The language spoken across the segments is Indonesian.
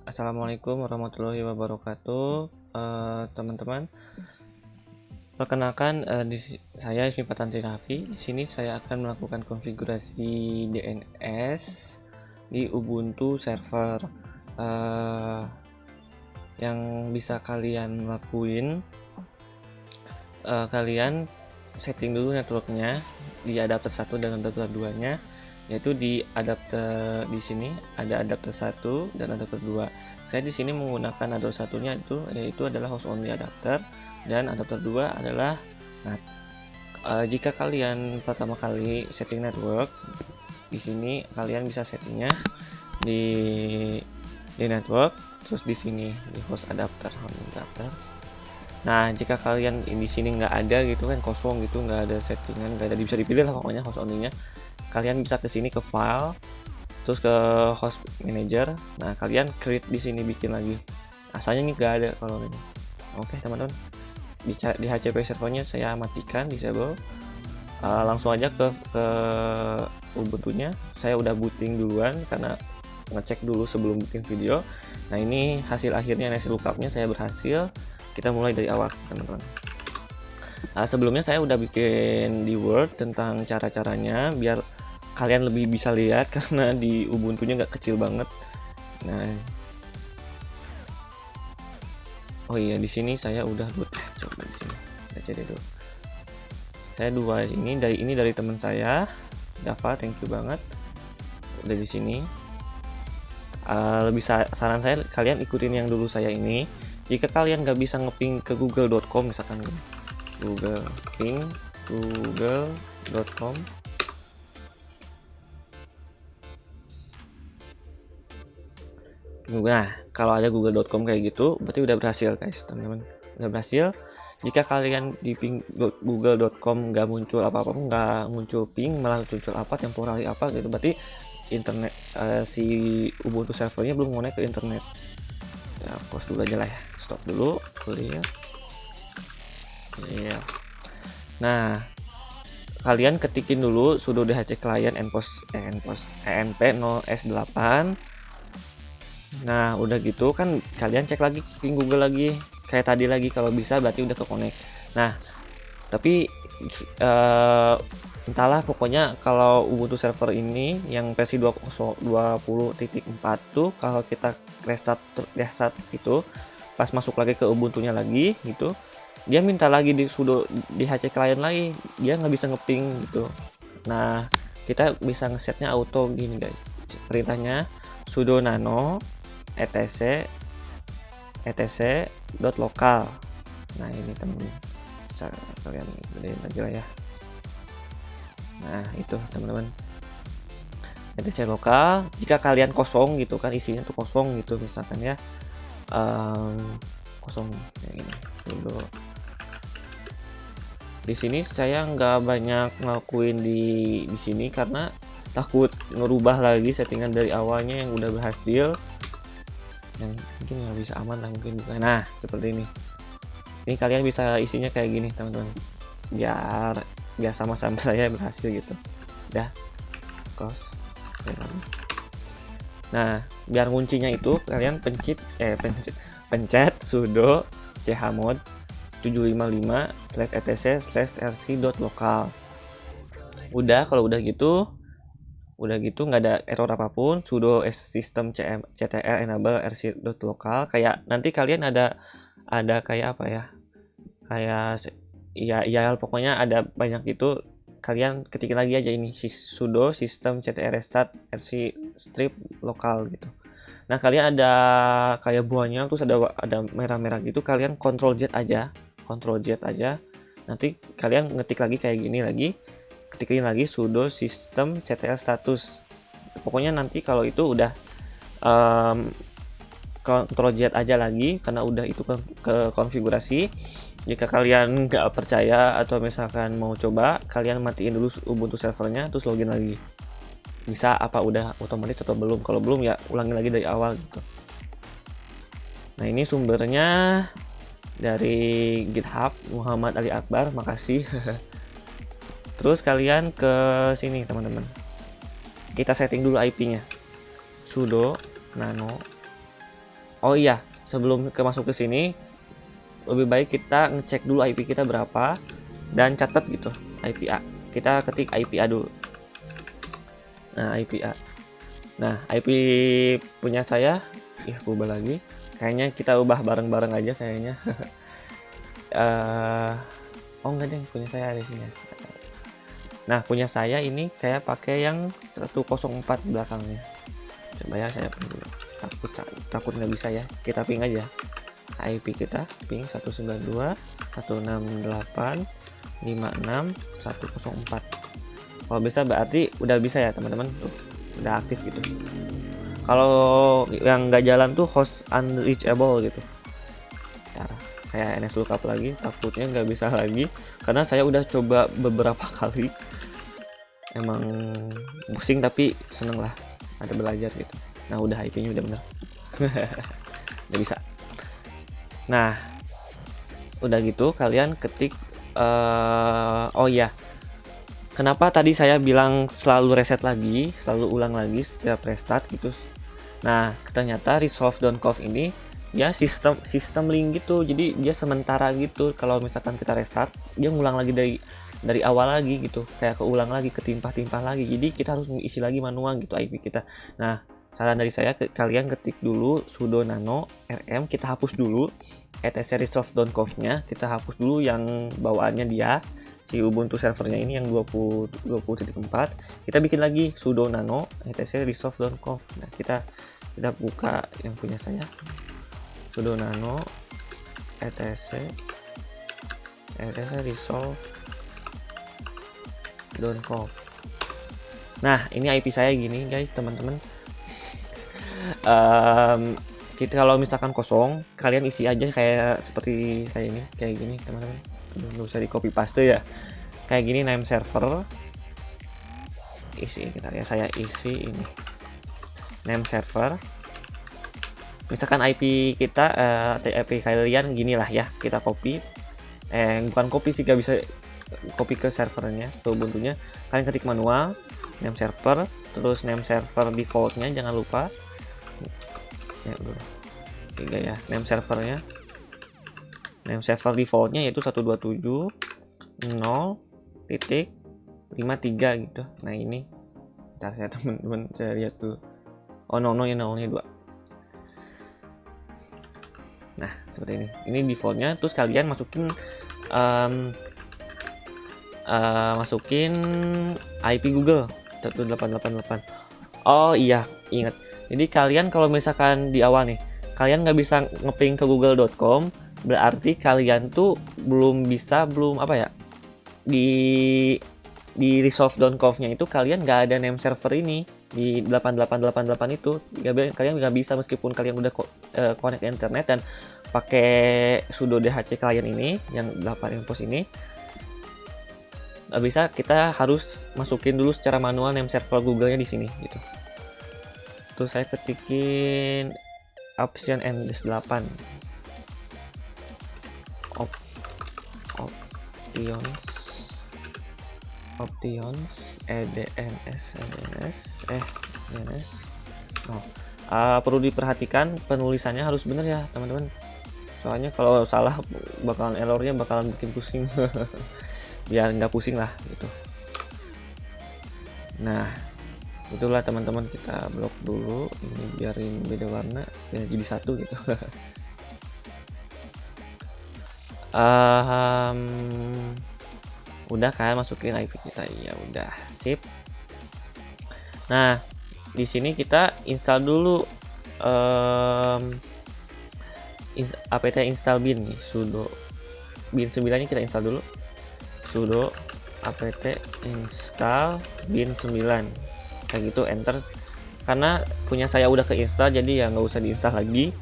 Assalamualaikum warahmatullahi wabarakatuh, teman-teman. Perkenalkan, saya Ismi Fatanti Raffi. Di sini saya akan melakukan konfigurasi DNS di Ubuntu server. Yang bisa kalian lakuin, kalian setting dulu networknya di adapter 1 dan adapter 2-nya, yaitu di adapter di sini ada adapter 1 dan adapter 2. Saya di sini menggunakan adapter satunya yaitu adalah host only adapter, dan adapter 2 adalah NAT. Jika kalian pertama kali setting network, di sini kalian bisa settingnya di network, terus di sini di host adapter. Nah, jika kalian di sini nggak ada gitu kan, kosong gitu, nggak ada settingan, nggak ada, bisa dipilih lah pokoknya host only-nya, kalian bisa ke sini ke file, terus ke host manager. Nah, kalian create di sini, bikin lagi. Asalnya ini nggak ada kalau ini. Oke teman-teman, di HCP servernya saya matikan, disable. Langsung aja ke Ubuntu-nya. Saya udah booting duluan karena ngecek dulu sebelum bikin video. Nah, ini hasil akhirnya, hasil lookupnya saya berhasil. Kita mulai dari awal teman-teman. Sebelumnya saya udah bikin di Word tentang cara-caranya biar kalian lebih bisa lihat karena di Ubuntu-nya nggak kecil banget. Nah, oh iya, di sini saya udah buat, coba di sini baca dulu. Saya dua ini dari teman saya, Dava, thank you banget udah di sini. Lebih saran saya kalian ikutin yang dulu saya ini. Jika kalian nggak bisa ngeping ke google.com misalkan gini, google.com. Nah, kalau ada google.com kayak gitu berarti udah berhasil guys, teman-teman, udah berhasil. Jika kalian di ping google.com nggak muncul apa-apa, nggak muncul ping, malah muncul apa temporary apa gitu, berarti internet si Ubuntu servernya belum connect ke internet. Ya, close dulu aja lah ya, stop dulu, clear. Iya. Nah, kalian ketikin dulu sudo dhc client enp 0s8. Nah, udah gitu kan kalian cek lagi ping Google lagi kayak tadi lagi, kalau bisa berarti udah ke connect. Nah, tapi entahlah, pokoknya kalau Ubuntu server ini yang versi 20.4 tuh, kalau kita restart itu pas masuk lagi ke Ubuntunya lagi gitu, dia minta lagi di sudo dhc client lagi, dia nggak bisa ngeping gitu. Nah, kita bisa ngesetnya auto gini guys, perintahnya sudo nano etc.local. Nah, ini teman-teman, kalian gedein aja lah ya. Nah, itu teman-teman, etc lokal. Jika kalian kosong gitu kan, isinya tuh kosong gitu misalkan ya, kosong kayak gini dulu. Di sini saya nggak banyak ngelakuin di sini karena takut ngerubah lagi settingan dari awalnya yang udah berhasil, yang mungkin nggak bisa aman lah mungkin juga. Nah, seperti ini kalian bisa isinya kayak gini teman-teman, biar sama-sama saya berhasil gitu. Udah close. Nah, biar kuncinya itu kalian pencet sudo chmod 755/etc/rc.local. Udah, kalau udah gitu nggak ada error apapun, sudo system ctr enable rc.local. Kayak nanti kalian ada kayak apa ya, kayak ya pokoknya ada banyak itu, kalian ketikin lagi aja ini sudo system ctr restart rc strip lokal gitu. Nah, kalian ada kayak buahnya terus ada merah-merah gitu, kalian Ctrl Z aja, nanti kalian ngetik lagi kayak gini lagi, ketikin lagi sudo system ctr status. Pokoknya nanti kalau itu udah Ctrl Z aja lagi karena udah itu ke konfigurasi. Jika kalian nggak percaya atau misalkan mau coba, kalian matiin dulu Ubuntu servernya terus login lagi. Bisa apa udah otomatis atau belum? Kalau belum ya ulangi lagi dari awal gitu. Nah, ini sumbernya dari GitHub Muhammad Ali Akbar, makasih. Terus kalian ke sini teman-teman, kita setting dulu IP-nya, sudo nano Oh iya, sebelum masuk ke sini lebih baik kita ngecek dulu IP kita berapa dan catat gitu IP A. Kita ketik IP A dulu. Nah, IP A. Nah, IP punya saya, aku ubah lagi. Kayaknya kita ubah bareng-bareng aja kayaknya. Oh enggak deh, punya saya di sini. Nah, punya saya ini kayak pakai yang 104 belakangnya. Coba ya saya ping dulu. Takut nggak bisa ya. Kita ping aja. IP kita ping 192.168.56.104. Kalau bisa berarti udah bisa ya teman-teman, tuh udah aktif gitu. Kalau yang nggak jalan tuh host unreachable gitu. Cara saya ns lookup lagi, takutnya nggak bisa lagi karena saya udah coba beberapa kali. Emang pusing tapi seneng lah, ada belajar gitu. Nah udah IP-nya udah bener. Udah bisa. Nah udah gitu kalian ketik oh ya, kenapa tadi saya bilang selalu reset lagi, selalu ulang lagi setiap restart gitu. Nah ternyata resolve.conf ini ya sistem link gitu, jadi dia sementara gitu. Kalau misalkan kita restart dia ngulang lagi dari awal lagi gitu, kayak keulang lagi, ketimpah-timpah lagi, jadi kita harus isi lagi manual gitu IP kita. Nah saran dari saya, kalian ketik dulu sudo nano rm, kita hapus dulu etc resolve.conf nya, kita hapus dulu yang bawaannya dia si Ubuntu servernya ini yang 20.4. Kita bikin lagi sudo nano etc resolve.conf. Nah kita buka yang punya saya, sudo nano etc resolve.conf. Nah ini IP saya gini guys teman-teman. Kita kalau misalkan kosong, kalian isi aja kayak seperti saya ini, kayak gini teman-teman. Nggak usah di copy paste ya, kayak gini. Name server isi kita ya, saya isi ini name server. Misalkan IP kita IP kalian gini lah ya, kita copy, bukan copy sih, gak bisa copy ke servernya, ke Ubuntunya. Kalian ketik manual name server, terus name server defaultnya jangan lupa ya, tiga ya, name servernya, name server defaultnya yaitu 127.0.53 gitu. Nah ini ntar saya teman-teman saya lihat tuh, oh no ya, nolnya 2. Nah seperti ini defaultnya. Terus kalian masukin masukin IP Google 1888. Oh iya, ingat. Jadi kalian kalau misalkan di awal nih kalian nggak bisa ngeping ke google.com, berarti kalian tuh belum apa ya, di resolve.conf-nya itu kalian nggak ada name server ini di 8888 itu. Kalian nggak bisa meskipun kalian udah connect ke internet dan pakai sudo dhc client ini yang 8 impos ini, nggak bisa. Kita harus masukin dulu secara manual name server Google-nya di sini gitu. Terus saya ketikin option ns8 options edns perlu diperhatikan penulisannya harus bener ya teman-teman, soalnya kalau salah bakalan errornya bakalan bikin pusing. Biar nggak pusing lah gitu. Nah itulah teman-teman, kita blok dulu ini, biarin beda warna ya, jadi satu gitu. Udah kan masukin IP kita, ya udah sip. Nah di sini kita install dulu apt install bin nih, sudo bin 9 nya kita install dulu, sudo apt install bin 9 kayak gitu, enter. Karena punya saya udah keinstall jadi ya nggak usah diinstal lagi.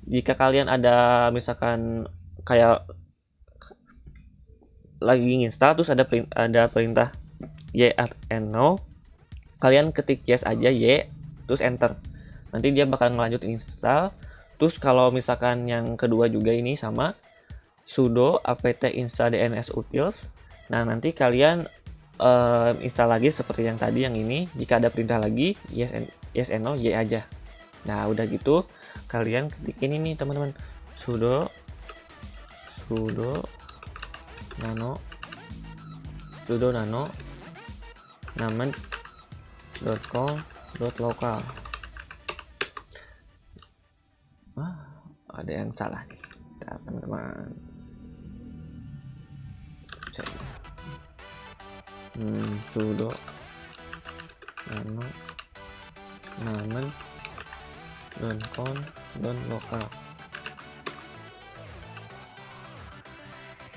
Jika kalian ada misalkan kayak lagi nginstal terus ada perintah y and no, kalian ketik yes aja, y terus enter, nanti dia bakal ngelanjutin install. Terus kalau misalkan yang kedua juga ini sama, sudo apt install dns utils. Nah nanti kalian install lagi seperti yang tadi yang ini. Jika ada perintah lagi yes and no, y aja. Nah udah gitu kalian ketikin ini teman-teman, sudo nano namen.com.local. Ada yang salah nih teman-teman. Sudo nano namen.com.local.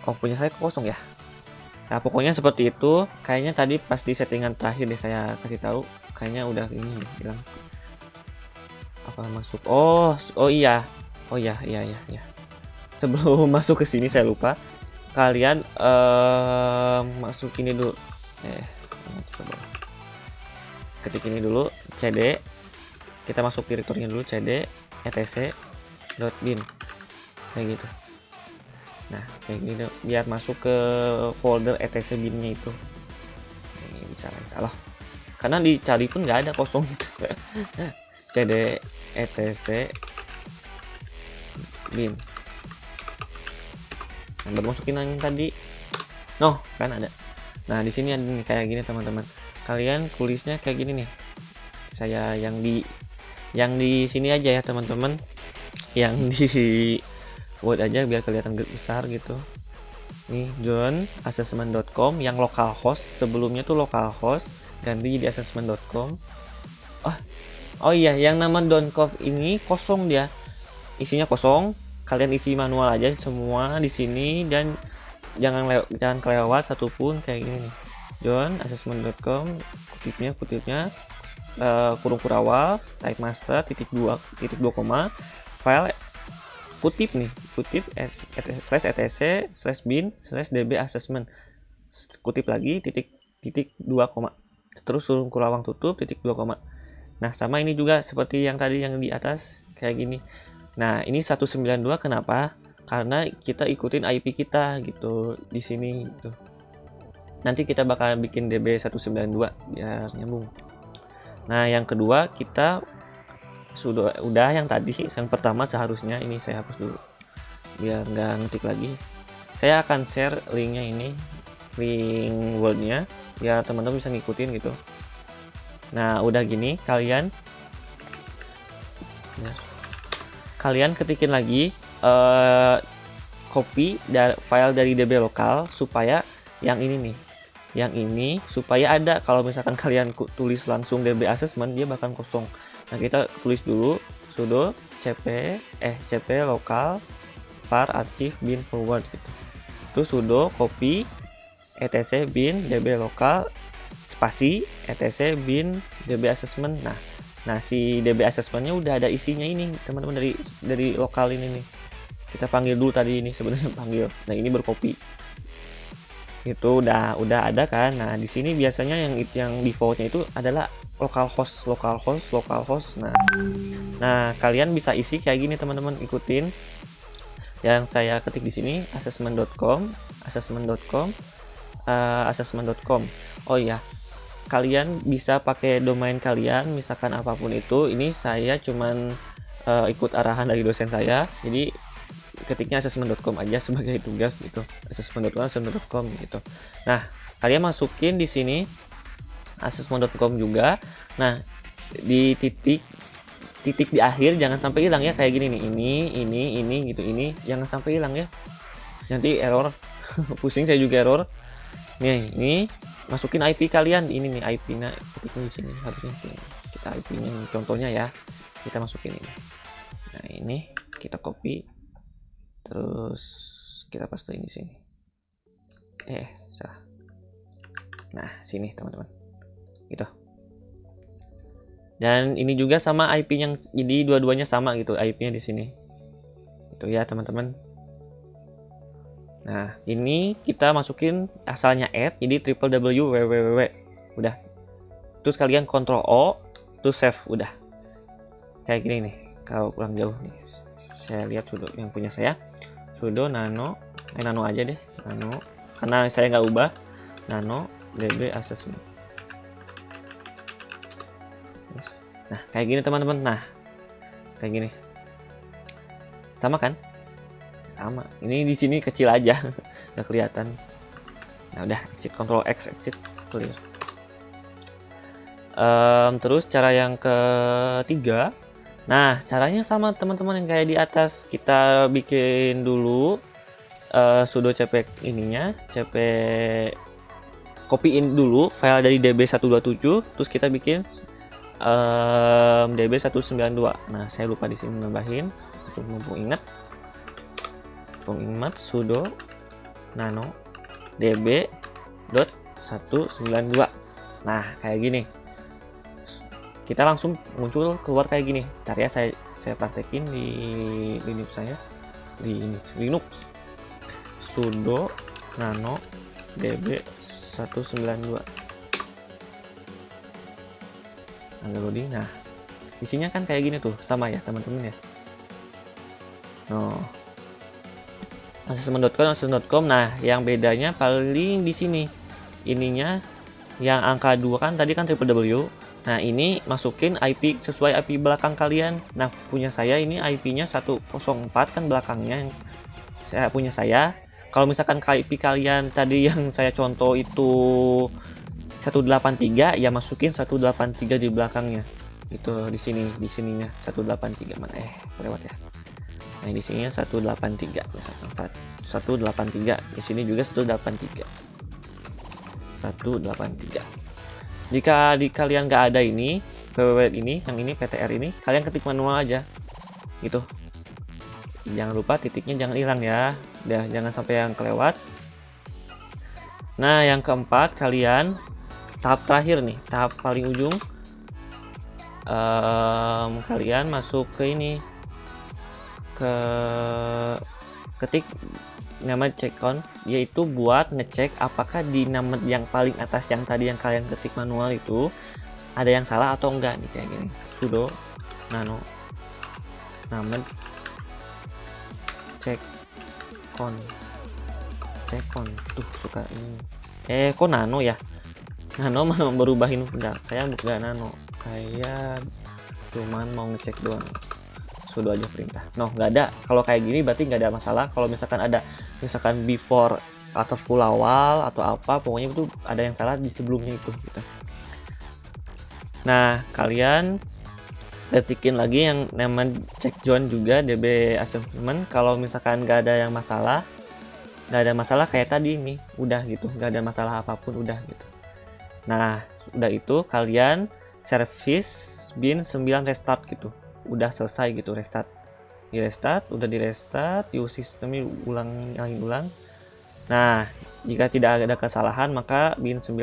Oh, punya saya kosong ya. Nah, pokoknya seperti itu. Kayaknya tadi pas di settingan terakhir deh saya kasih tahu. Kayaknya udah ini bilang apa masuk. Oh iya. Sebelum masuk ke sini saya lupa. Kalian masuk ini dulu. Coba. Ketik ini dulu cd. Kita masuk direktorinya dulu cd etc.bin. Kayak gitu. Nah, kayak gini biar masuk ke folder etc binnya itu. Ini bisa lah. Karena dicari pun nggak ada, kosong gitu. cd etc bin. Nah, baru masukin yang tadi. Kan ada. Nah, di sini ada nih kayak gini teman-teman. Kalian tulisnya kayak gini nih. Saya yang di sini aja ya teman-teman. Yang di buat aja biar kelihatan besar gitu. Nih johnassessment.com yang localhost, sebelumnya tuh localhost ganti jadi assessment.com. Oh iya, yang nama .conf ini kosong dia. Isinya kosong. Kalian isi manual aja semua di sini dan jangan kelewat satupun kayak gini nih. johnassessment.com kutipnya kurung awal type master .2 file kutip /etc/bin/db assessment kutip lagi titik 2, terus kurung awal tutup titik 2. Nah, sama ini juga seperti yang tadi yang di atas kayak gini. Nah, ini 192 kenapa? Karena kita ikutin IP kita gitu di sini gitu. Nanti kita bakal bikin DB 192 biar nyambung. Nah, yang kedua kita udah yang tadi, yang pertama seharusnya ini saya hapus dulu biar nggak ngetik lagi. Saya akan share linknya ini, link wordnya biar teman-teman bisa ngikutin gitu. Nah, udah gini kalian ketikin lagi copy file dari DB lokal supaya yang ini supaya ada. Kalau misalkan kalian tulis langsung DB assessment dia bakal kosong. Nah, kita tulis dulu sudo cp lokal var archive bin forward gitu. Terus sudo copy etc bin db lokal spasi etc bin db assessment. Nah si db assessmentnya udah ada isinya ini teman-teman, dari lokal ini nih. Kita panggil dulu tadi ini sebenarnya panggil. Nah, ini bercopy. Itu udah ada kan. Nah, di sini biasanya yang defaultnya itu adalah localhost. Nah, kalian bisa isi kayak gini teman-teman, ikutin yang saya ketik di sini assessment.com. Oh iya, kalian bisa pakai domain kalian misalkan apapun itu. Ini saya cuman ikut arahan dari dosen saya, jadi ketiknya assessment.com aja sebagai tugas gitu. assessment.com gitu. Nah, kalian masukin di sini assessment.com juga. Nah, di titik di akhir jangan sampai hilang ya, kayak gini nih, ini gitu, ini jangan sampai hilang ya, nanti error. Pusing saya juga error. Nih, ini masukin IP kalian, ini nih IP-nya, ketiknya di sini harusnya. Kita IP-nya contohnya ya, kita masukin ini. Nah, ini kita copy, terus kita pastein di sini. Salah. Nah, sini teman-teman. Gitu. Dan ini juga sama IP yang, jadi dua-duanya sama gitu IP-nya di sini. Itu ya teman-teman. Nah, ini kita masukin asalnya add, jadi www. Udah. Terus kalian Ctrl O, terus save, udah. Kayak gini nih. Kalau kurang jauh nih. Saya lihat sudo yang punya saya. Sudo nano aja deh, nano. Karena saya nggak ubah. Nano db assessment. Nah, kayak gini teman-teman. Nah, kayak gini. Sama kan? Sama. Ini di sini kecil aja, nggak kelihatan. Nah udah, exit, Ctrl X, exit, clear. Terus cara yang ketiga, nah caranya sama teman-teman yang kayak di atas. Kita bikin dulu sudo cp ininya, cp copyin dulu file dari db127, terus kita bikin db192. Nah saya lupa di sini nambahin untuk mumpung ingat sudo nano db.192. nah kayak gini, kita langsung muncul keluar kayak gini. Ntar ya saya praktekin di Linux saya, di Linux sudo nano db192. Agak loading. Nah isinya kan kayak gini tuh, sama ya teman-teman ya. Assessment.com. Nah yang bedanya paling di sini, ininya yang angka 2 kan tadi kan www. Nah ini masukin IP sesuai IP belakang kalian. Nah punya saya ini IP-nya 104 kan belakangnya yang punya saya. Kalau misalkan IP kalian tadi yang saya contoh itu 183, ya masukin 183 di belakangnya. Itu di sininya 183 mana lewat ya. Nah di sininya 183 misalkan 183, di sini juga 183. Jika di kalian nggak ada ini www ini, yang ini PTR ini, kalian ketik manual aja gitu. Jangan lupa titiknya jangan hilang ya, udah jangan sampai yang kelewat. Nah yang keempat, kalian tahap terakhir nih, tahap paling ujung, kalian masuk ke ini, ketik nama checkconf, yaitu buat ngecek apakah di nama yang paling atas yang tadi yang kalian ketik manual itu ada yang salah atau enggak nih, kayak gini. Sudo nano nama checkconf tuh suka ini kok nano ya, nano mau berubahin. Bentar, saya bukan nano, saya cuman mau ngecek doang. Sudo aja perintah. Nggak ada. Kalau kayak gini berarti nggak ada masalah. Kalau misalkan ada, misalkan before atau full awal atau apa, pokoknya itu ada yang salah di sebelumnya itu gitu. Nah kalian ketikin lagi yang nama check join juga db assessment. Kalau misalkan nggak ada yang masalah, nggak ada masalah kayak tadi nih, udah gitu, nggak ada masalah apapun, udah gitu. Nah udah itu kalian service bin 9 restart gitu, udah selesai gitu. Udah di restart, use sistemnya ulang. Nah jika tidak ada kesalahan maka bin 9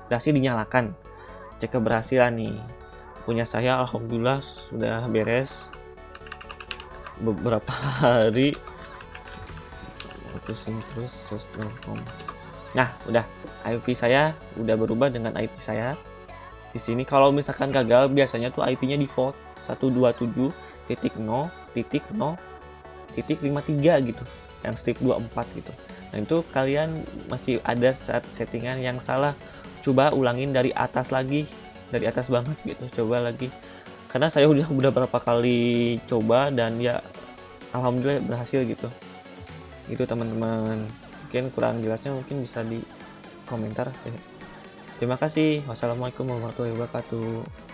berhasil dinyalakan. Cek keberhasilan nih, punya saya alhamdulillah sudah beres beberapa hari. Terus. Nah udah, IP saya udah berubah dengan IP saya. Di sini kalau misalkan gagal biasanya tuh IP-nya default 127.0.0.53 gitu, yang strip 24 gitu. Nah itu kalian masih ada settingan yang salah, coba ulangin dari atas lagi, dari atas banget gitu, coba lagi. Karena saya udah berapa kali coba dan ya alhamdulillah berhasil gitu. Itu teman-teman, mungkin kurang jelasnya mungkin bisa di komentar. Terima kasih. Wassalamualaikum warahmatullahi wabarakatuh.